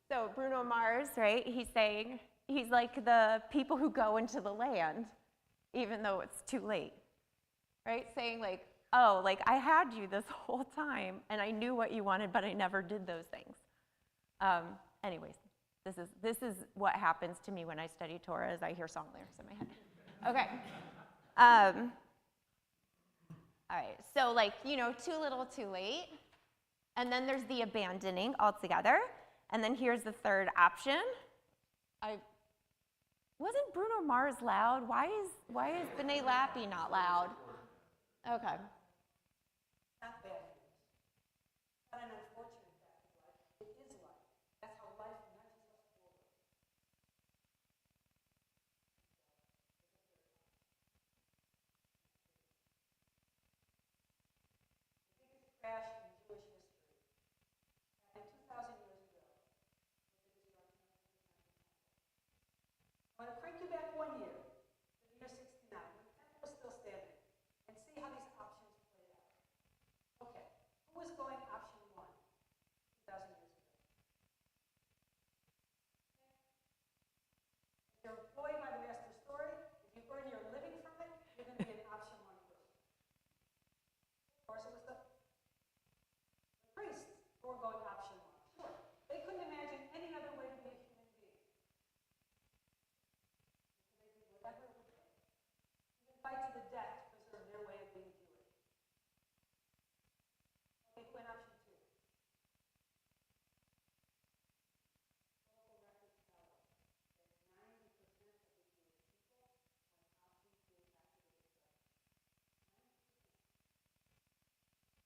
So Bruno Mars, right, he's saying, He's like the people who go into the land, even though it's too late, right? Saying like, oh, like I had you this whole time, and I knew what you wanted, but I never did those things. Anyways, this is what happens to me when I study Torah, is I hear song lyrics in my head. Okay. All right, so like, you know, too little, too late. And then there's the abandoning altogether. And then here's the third option. Wasn't Bruno Mars loud? Why is B'nai Lappy not loud? Okay. Not bad news. Not an unfortunate fact of life. It is life. That's how life nudges us forward. The biggest crash in Jewish history happened 2,000 years ago with the destruction of the Second Temple. I want to crank you back 1 year, to the year 69, when the temple was still standing, and see how these options played out. Okay, who was going option 1 2,000 years ago? If you're employed by the master story, if you earn your living from it, you're going to be an option 1 person. Of course, it was the priests who were going option 1. Sure, they couldn't imagine any other way to be a human being. So they did whatever it would take, even fight to the death to preserve their way of being Jewish. Okay, who went option 2? Local records tell us that 90% of the Jewish people went option 2 after the destruction. 90%.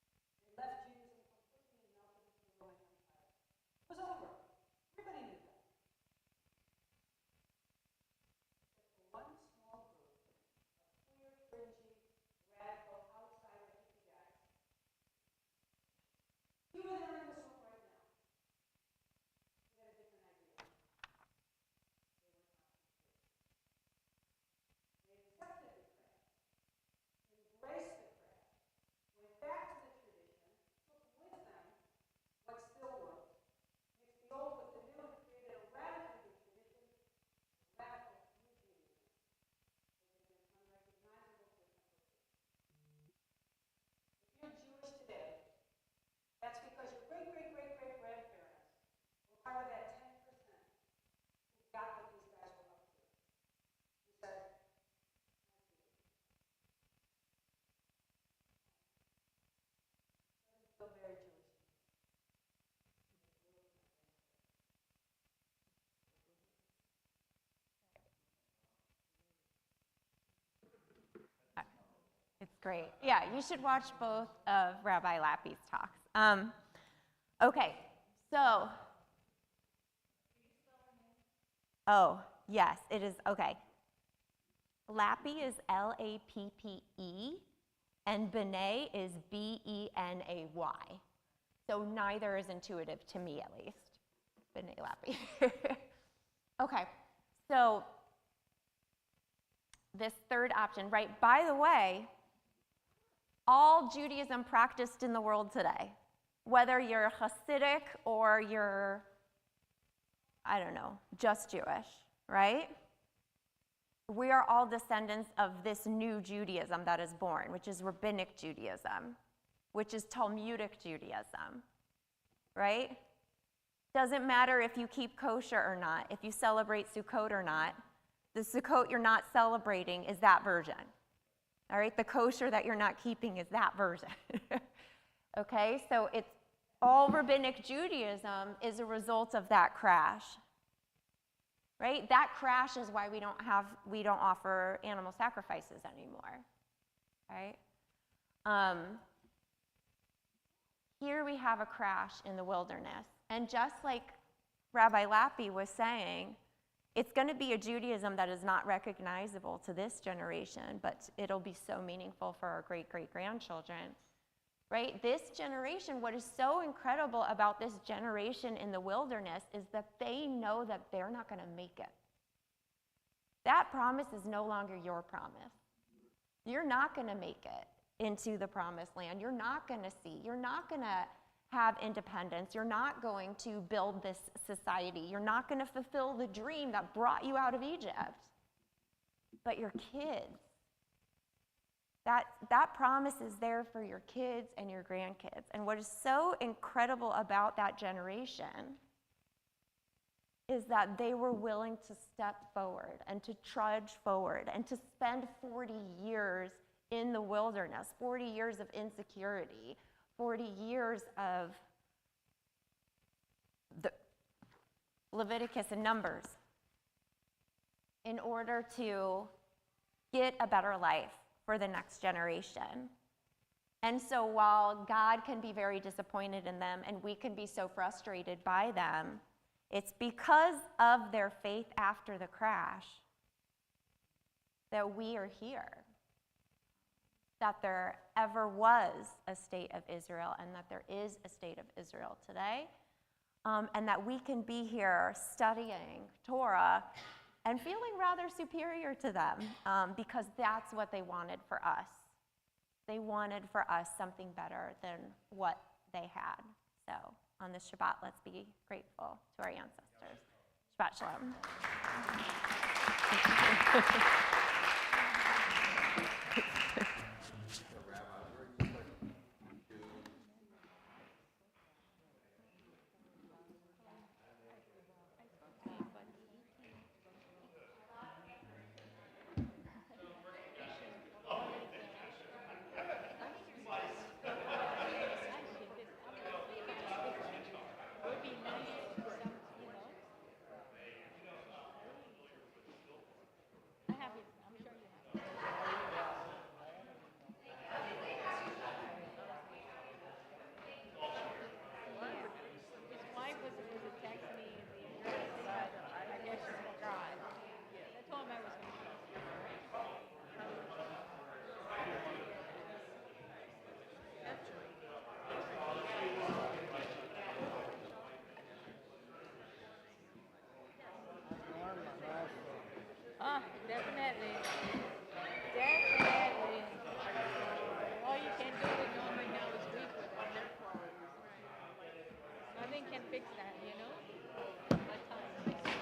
They left Judaism completely and melted into the Roman Empire. It was over. Everybody knew that. Except for one small group of queer, fringy, radical, outsider hippie guys. Few of them are in this room right now. Who had a different idea. They went option 2. They accepted the crash, embraced the crash, went back to the tradition, took with them what still worked, mixed the old with the new, and created a radical new tradition, radical new Judaism. That would have been unrecognizable to a Temple Jew. If you're Jewish today, that's because your great-great-great-great-grandparents were part of that 10% who got what these guys were up to. Who said, "Let's do it." Doesn't feel very Jewish to me. It's really not very Jewish. It's great. Yeah, you should watch both of Rabbi Lappy's talks. Okay, so. Oh, yes, it is. Okay. Lappy is Lappe, and B'nai is Benay. So neither is intuitive to me, at least. B'nai Lappy. Okay, so this third option, right? By the way, all Judaism practiced in the world today, whether you're Hasidic or you're, I don't know, just Jewish, right? We are all descendants of this new Judaism that is born, which is Rabbinic Judaism, which is Talmudic Judaism, right? Doesn't matter if you keep kosher or not, if you celebrate Sukkot or not. The Sukkot you're not celebrating is that version. All right, the kosher that you're not keeping is that version. Okay, so it's all Rabbinic Judaism is a result of that crash. Right? That crash is why we don't offer animal sacrifices anymore. Right? Here we have a crash in the wilderness. And just like Rabbi Lappy was saying, it's going to be a Judaism that is not recognizable to this generation, but it'll be so meaningful for our great-great-grandchildren. Right? This generation, what is so incredible about this generation in the wilderness is that they know that they're not going to make it. That promise is no longer your promise. You're not going to make it into the promised land. You're not going to see. You're not going to have independence. You're not going to build this society. You're not going to fulfill the dream that brought you out of Egypt. But your kids, that promise is there for your kids and your grandkids. And what is so incredible about that generation is that they were willing to step forward and to trudge forward and to spend 40 years in the wilderness, 40 years of insecurity, 40 years of the Leviticus and Numbers in order to get a better life for the next generation. And so while God can be very disappointed in them and we can be so frustrated by them, it's because of their faith after the crash that we are here, that there ever was a state of Israel and that there is a state of Israel today, and that we can be here studying Torah and feeling rather superior to them because that's what they wanted for us. They wanted for us something better than what they had. So on this Shabbat, let's be grateful to our ancestors. Shabbat Shalom. Definitely. Definitely. All you can do with them right now is weep with them. Their problems. Nothing can fix that, you know? But time fixes it.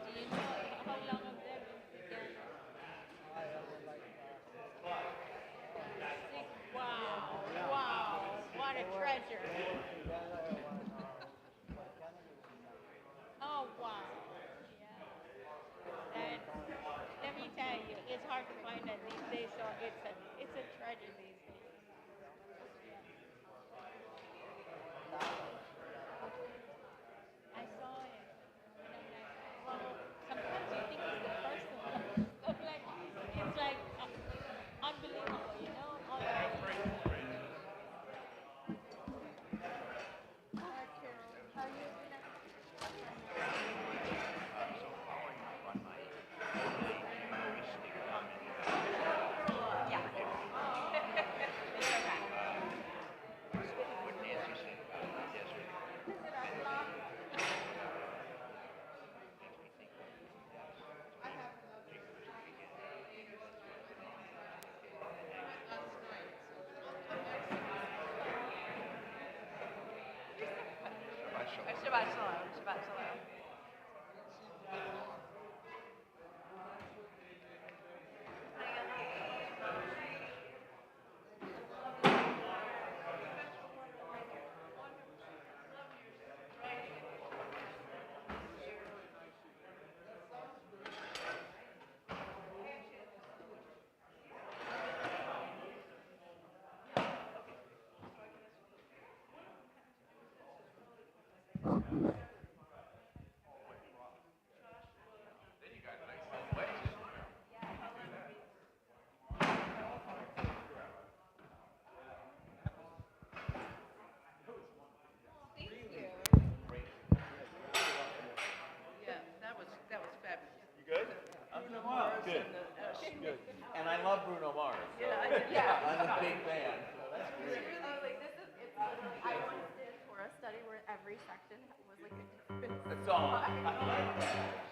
Do you know how long have they been together? Wow. Wow. What a treasure. Oh, wow. Yeah. And let me tell you, it's hard to find that these days, so it's a treasure these days. I saw it. And I'm like, well, sometimes you think it's the first one. I'm like, it's like unbelievable, you know? All the Hi, Carol. How are you? Shabbat Shalom. Shabbat Shalom. Yeah, that was fabulous. Bruno Mars. Good. Good. And I love Bruno Mars. Yeah, I did. I'm a big fan. So that's great. Oh, like it's literally, I once did a Torah study where every section was like a different The song. I like that.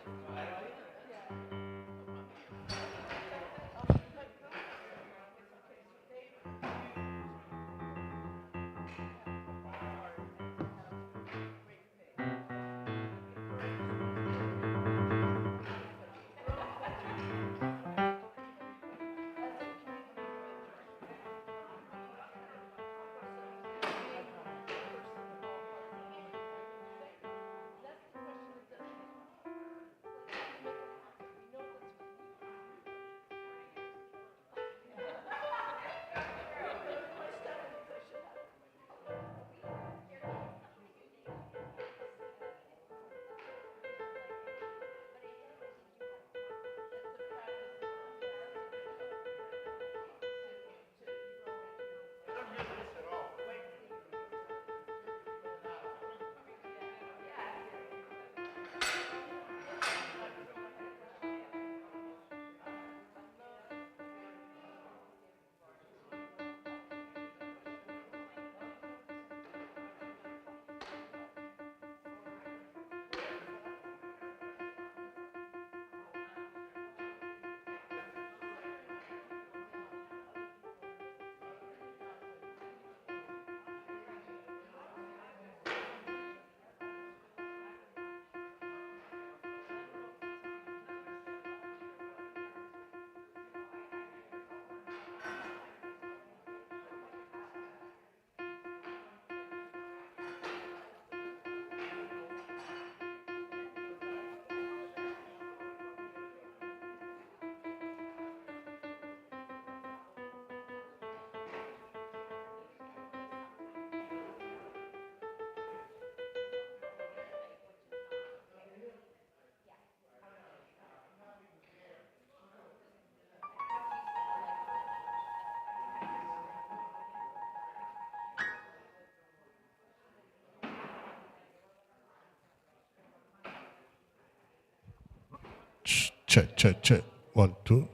Check, check, check. 1, 2.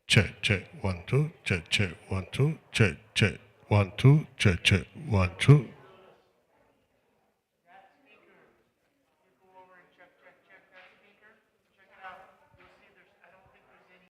Check, check. 1, 2. Check, check. 1, 2. Check, check. 1, 2. Check, check. 1, 2.